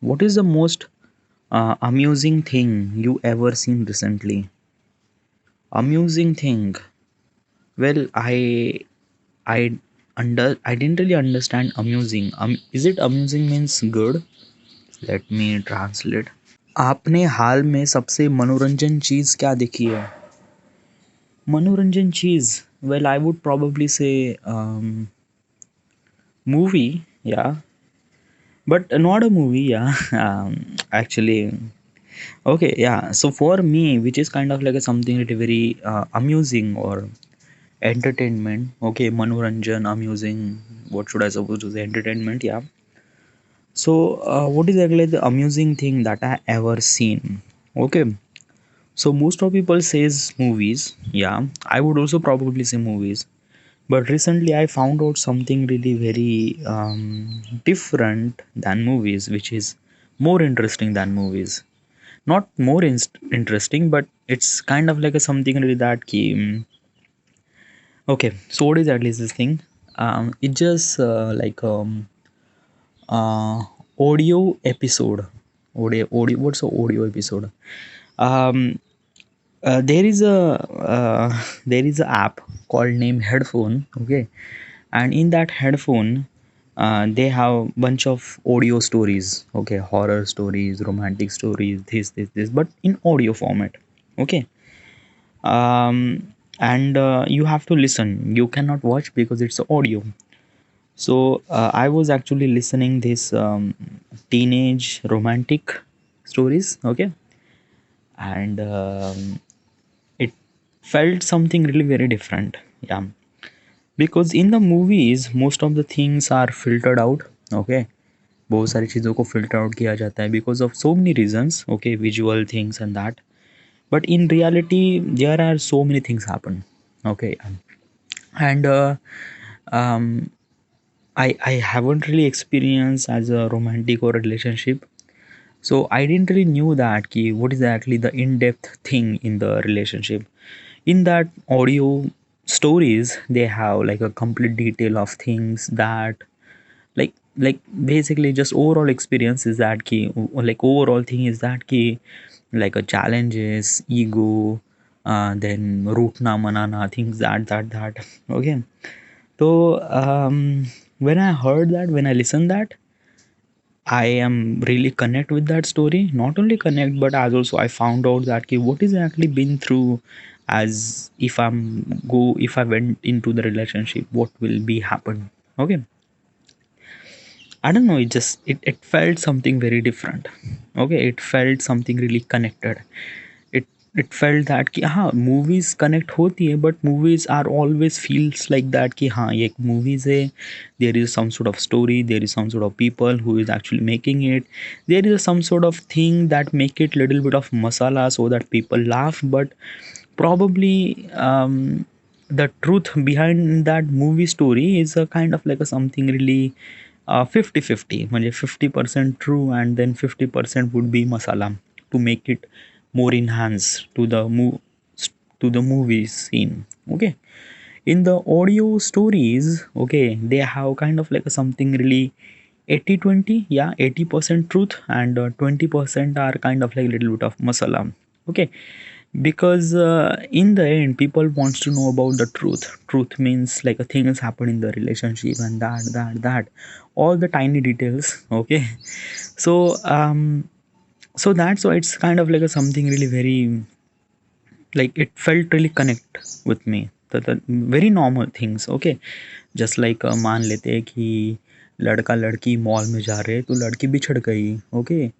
What is the most amusing thing you ever seen recently? Amusing thing. Well, I I didn't really understand amusing. Is it amusing means good? Let me translate. आपने हाल में सबसे मनोरंजन चीज क्या देखी है? मनोरंजन चीज. Well, I would probably say movie. Yeah, but not a movie. Yeah, actually. Okay, yeah. So for me, which is kind of like a something really very amusing or entertainment. Okay, manoranjan, amusing. What should I suppose to say? Entertainment. Yeah. So what is actually the amusing thing that I ever seen? Okay. So most of people says movies. Yeah, I would also probably say movies. But recently I found out something really very different than movies, which is more interesting than movies. Not more interesting, but it's kind of like a something really that key. Okay, so what is at least this thing? It just like uh, audio episode. Audio. What's an audio episode? Um, there is a there is a app called name Headphone. Okay, and in that Headphone, they have bunch of audio stories. Okay, horror stories, romantic stories, this, but in audio format. Okay, and you have to listen. You cannot watch because it's audio. So I was actually listening this teenage romantic stories. Okay, and it felt something really very different. Yeah, because in the movies most of the things are filtered out. Okay, बहुत सारी चीज़ों को filter out किया जाता है because of so many reasons. Okay, visual things and that, but in reality there are so many things happen. Okay, and um, I haven't really experienced as a romantic or a relationship, so I didn't really knew that ki what is actually the in-depth thing in the relationship. In that audio stories they have like a complete detail of things that like basically just overall experience is that key, like overall thing is that key, like a challenges ego, then root na manana things that. Okay, so when I heard that, when I listened that, I am really connect with that story. Not only connect, but as also I found out that ki what is actually been through, as if I went into the relationship, what will be happen. Okay, I don't know. It felt something very different. Okay, it felt something really connected. It it felt that कि हाँ movies connect होती है, but movies are always feels like that कि हाँ ये एक movies है. There is some sort of story. There is some sort of people who is actually making it. There is some sort of thing that make it little bit of masala so that people laugh. But probably the truth behind that movie story is a kind of like a something really 50-50 म्हणजे 50% true and then 50% would be masala to make it more enhanced to the movie scene. Okay, in the audio stories, okay, they have kind of like a something really 80-20. Yeah, 80% truth and 20% are kind of like little bit of masala. Okay, because in the end people wants to know about the truth means like a thing has happened in the relationship and that all the tiny details. Okay, so so that's why it's kind of like a something really very, like it felt really connect with me, the very normal things. Okay, just like मान लेते हैं कि लड़का लड़की mall में जा रहे हैं तो लड़की बिछड़ गई. Okay,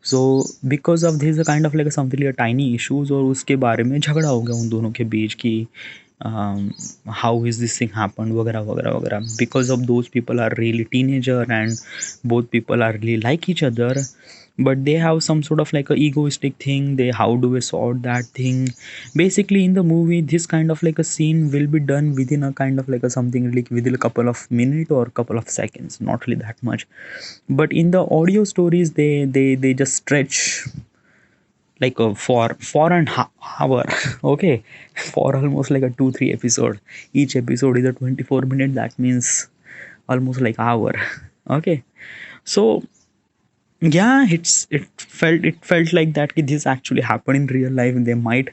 so because of this kind of like something tiny issues, और उसके बारे में झगड़ा हो गया उन दोनों के बीच की how is this thing happen वगैरह वगैरह वगैरह, because of those people are really teenager and both people are really like each other, but they have some sort of like a egoistic thing. They how do we sort that thing? Basically in the movie this kind of like a scene will be done within a kind of like a something like within a couple of minutes or couple of seconds, not really that much. But in the audio stories they just stretch like for an hour. Okay, for almost like a 2-3 episode. Each episode is a 24 minute, that means almost like hour. Okay, so Yeah, it felt like that ki this actually happened in real life. They might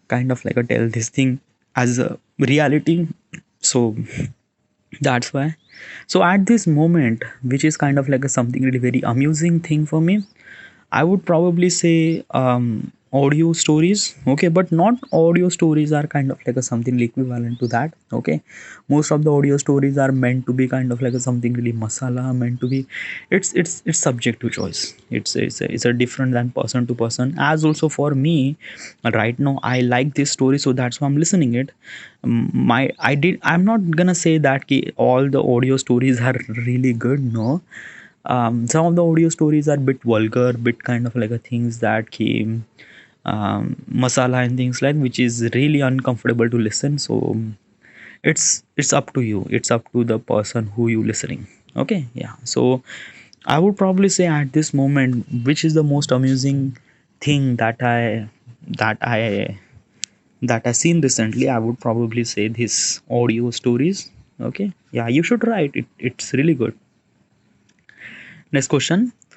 kind of like tell this thing as a reality. So that's why. So at this moment, which is kind of like a something really very amusing thing for me, I would probably say audio stories. Okay, but not audio stories are kind of like a something equivalent to that. Okay, most of the audio stories are meant to be kind of like a something really masala, meant to be. It's subject to choice. It's a different than person to person. As also for me, right now I like this story, so that's why I'm listening it. I'm not gonna say that all the audio stories are really good. No, some of the audio stories are bit vulgar, bit kind of like a things that came masala and things like, which is really uncomfortable to listen. So it's up to you, it's up to the person who you listening. Okay, yeah. So I would probably say at this moment, which is the most amusing thing that I seen recently, I would probably say this audio stories. Okay, yeah, you should write it, it's really good. Next question.